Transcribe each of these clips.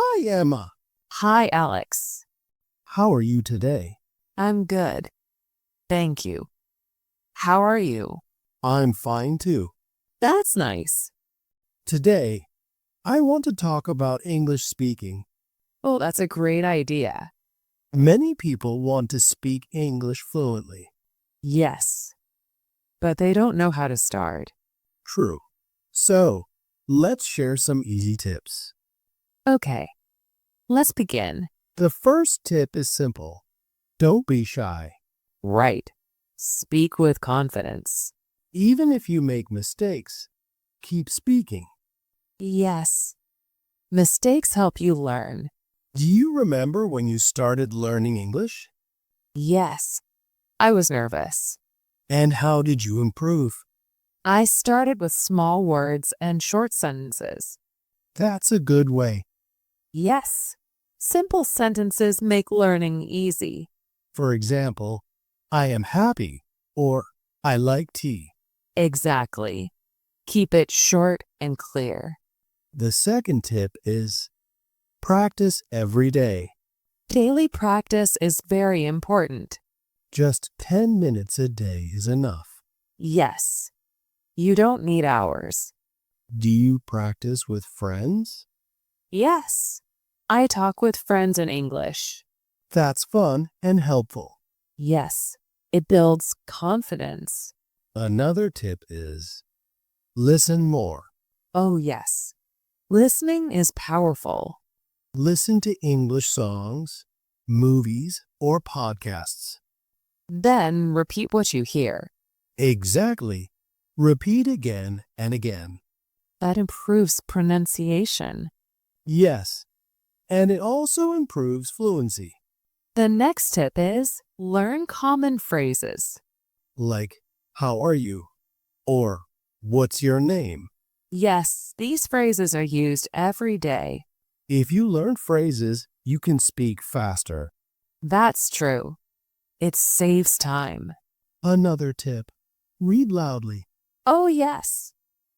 Hi, Emma. Hi, Alex. How are you today? I'm good. Thank you. How are you? I'm fine too. That's nice. Today, I want to talk about English speaking. Oh, that's a great idea. Many people want to speak English fluently. Yes, but they don't know how to start. True. So, let's share some easy tips. Okay, let's begin. The first tip is simple. Don't be shy. Right. Speak with confidence. Even if you make mistakes, keep speaking. Yes. Mistakes help you learn. Do you remember when you started learning English? Yes. I was nervous. And how did you improve? I started with small words and short sentences. That's a good way. Yes. Simple sentences make learning easy. For example, I am happy or I like tea. Exactly. Keep it short and clear. The second tip is practice every day. Daily practice is very important. Just 10 minutes a day is enough. Yes. You don't need hours. Do you practice with friends? Yes. I talk with friends in English. That's fun and helpful. Yes. It builds confidence. Another tip is listen more. Oh, yes. Listening is powerful. Listen to English songs, movies, or podcasts. Then repeat what you hear. Exactly. Repeat again and again. That improves pronunciation. Yes, and it also improves fluency. The next tip is learn common phrases. Like, how are you? Or, what's your name? Yes, these phrases are used every day. If you learn phrases, you can speak faster. That's true. It saves time. Another tip, read loudly. Oh, yes.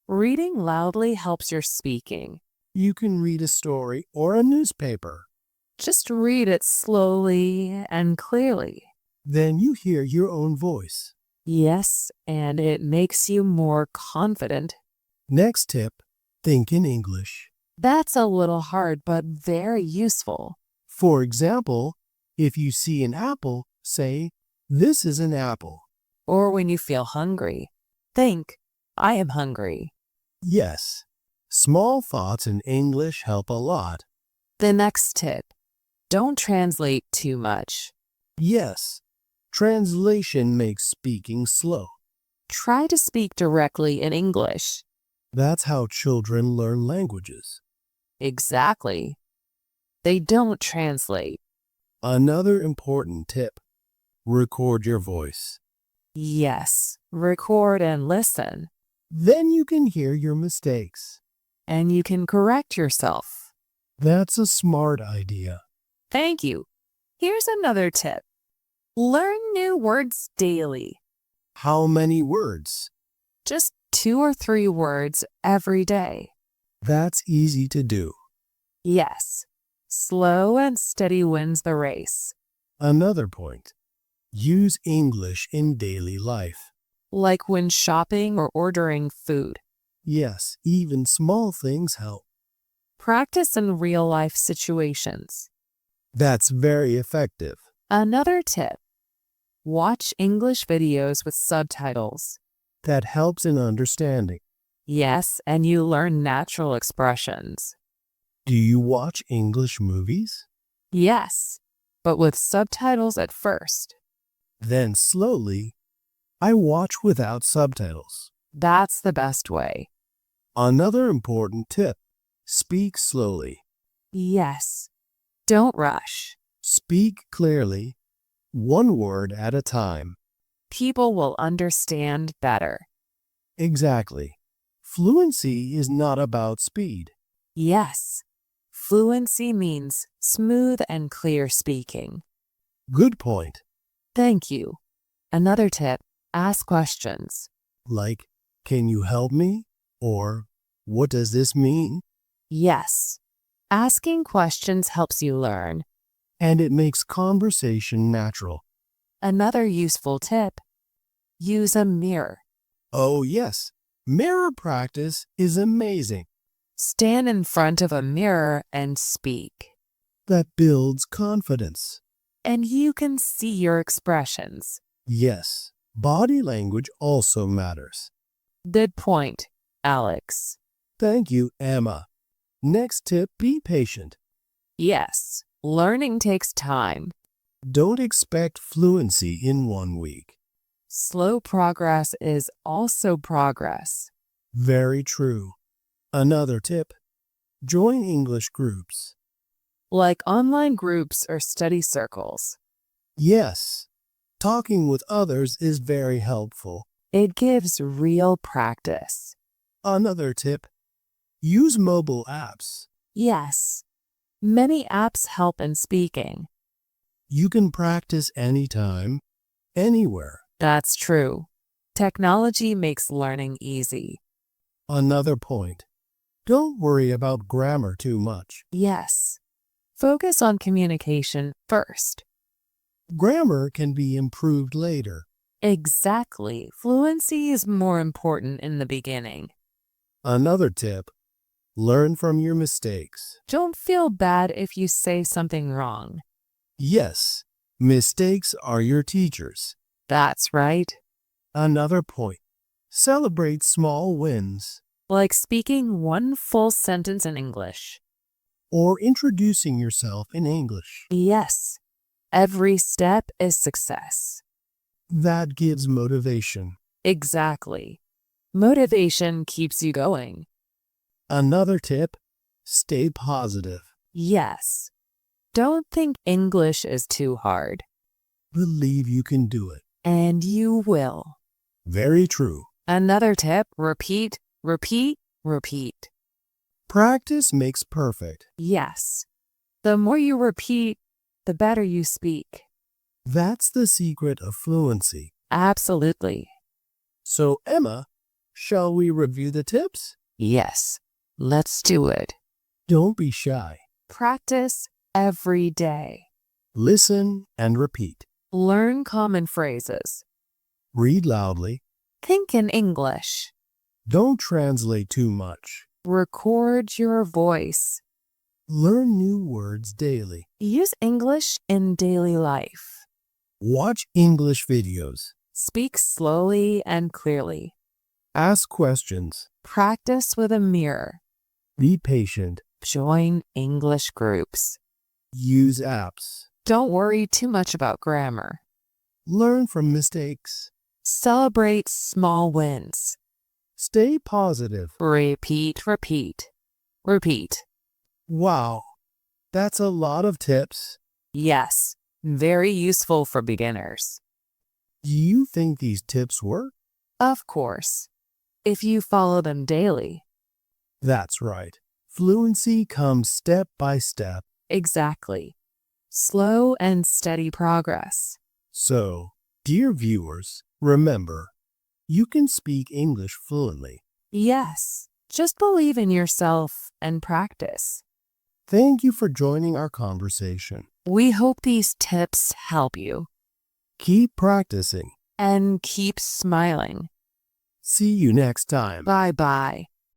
Reading loudly helps your speaking. You can read a story or a newspaper. Just read it slowly and clearly. Then you hear your own voice. Yes, and it makes you more confident. Next tip, think in English. That's a little hard, but very useful. For example, if you see an apple, say, this is an apple. Or when you feel hungry, think, I am hungry. Yes, small thoughts in English help a lot. The next tip, don't translate too much. Yes, translation makes speaking slow. Try to speak directly in English. That's how children learn languages. Exactly. They don't translate. Another important tip, record your voice. Yes, record and listen. Then you can hear your mistakes. And you can correct yourself. That's a smart idea. Thank you. Here's another tip. Learn new words daily. How many words? Just 2 or 3 words every day. That's easy to do. Yes, slow and steady wins the race. Another point, use English in daily life. Like when shopping or ordering food. Yes, even small things help. Practice in real-life situations. That's very effective. Another tip. Watch English videos with subtitles. That helps in understanding. Yes, and you learn natural expressions. Do you watch English movies? Yes, but with subtitles at first. Then slowly, I watch without subtitles. That's the best way. Another important tip, speak slowly. Yes, don't rush. Speak clearly, one word at a time. People will understand better. Exactly. Fluency is not about speed. Yes, fluency means smooth and clear speaking. Good point. Thank you. Another tip, ask questions. Like, can you help me? Or, what does this mean? Yes, Asking questions helps you learn. and it makes conversation natural. Another useful tip: use a mirror. Oh, yes, mirror practice is amazing. Stand in front of a mirror and speak. That builds confidence. And you can see your expressions. Yes, body language also matters. Good point, Alex. Thank you, Emma. Next tip, be patient. Yes, learning takes time. Don't expect fluency in 1 week. Slow progress is also progress. Very true. Another tip, join English groups. Like online groups or study circles. Yes, talking with others is very helpful. It gives real practice. Another tip, use mobile apps. Yes, many apps help in speaking. You can practice anytime, anywhere. That's true. Technology makes learning easy. Another point, don't worry about grammar too much. Yes, focus on communication first. Grammar can be improved later. Exactly. Fluency is more important in the beginning. Another tip, learn from your mistakes. Don't feel bad if you say something wrong. Yes, mistakes are your teachers. That's right. Another point, celebrate small wins Like speaking one full sentence in English. or introducing yourself in English. Yes, every step is success. That gives motivation. Exactly. Motivation keeps you going. Another tip, stay positive. Yes. Don't think English is too hard. Believe you can do it. And you will. Very true. Another tip: repeat, repeat, repeat. Practice makes perfect. Yes. The more you repeat, the better you speak. That's the secret of fluency. Absolutely. So, Emma, shall we review the tips? Yes. Let's do it. Don't be shy. Practice every day. Listen and repeat. Learn common phrases. Read loudly. Think in English. Don't translate too much. Record your voice. Learn new words daily. Use English in daily life. Watch English videos. Speak slowly and clearly. Ask questions. Practice with a mirror. Be patient. Join English groups. Use apps. Don't worry too much about grammar. Learn from mistakes. Celebrate small wins. Stay positive. Repeat, repeat, repeat. Wow, that's a lot of tips. Yes, very useful for beginners. Do you think these tips work? Of course, if you follow them daily. That's right. Fluency comes step by step. Exactly. Slow and steady progress. So, dear viewers, remember, you can speak English fluently. Yes, just believe in yourself and practice. Thank you for joining our conversation. We hope these tips help you. Keep practicing. And keep smiling. See you next time. Bye-bye.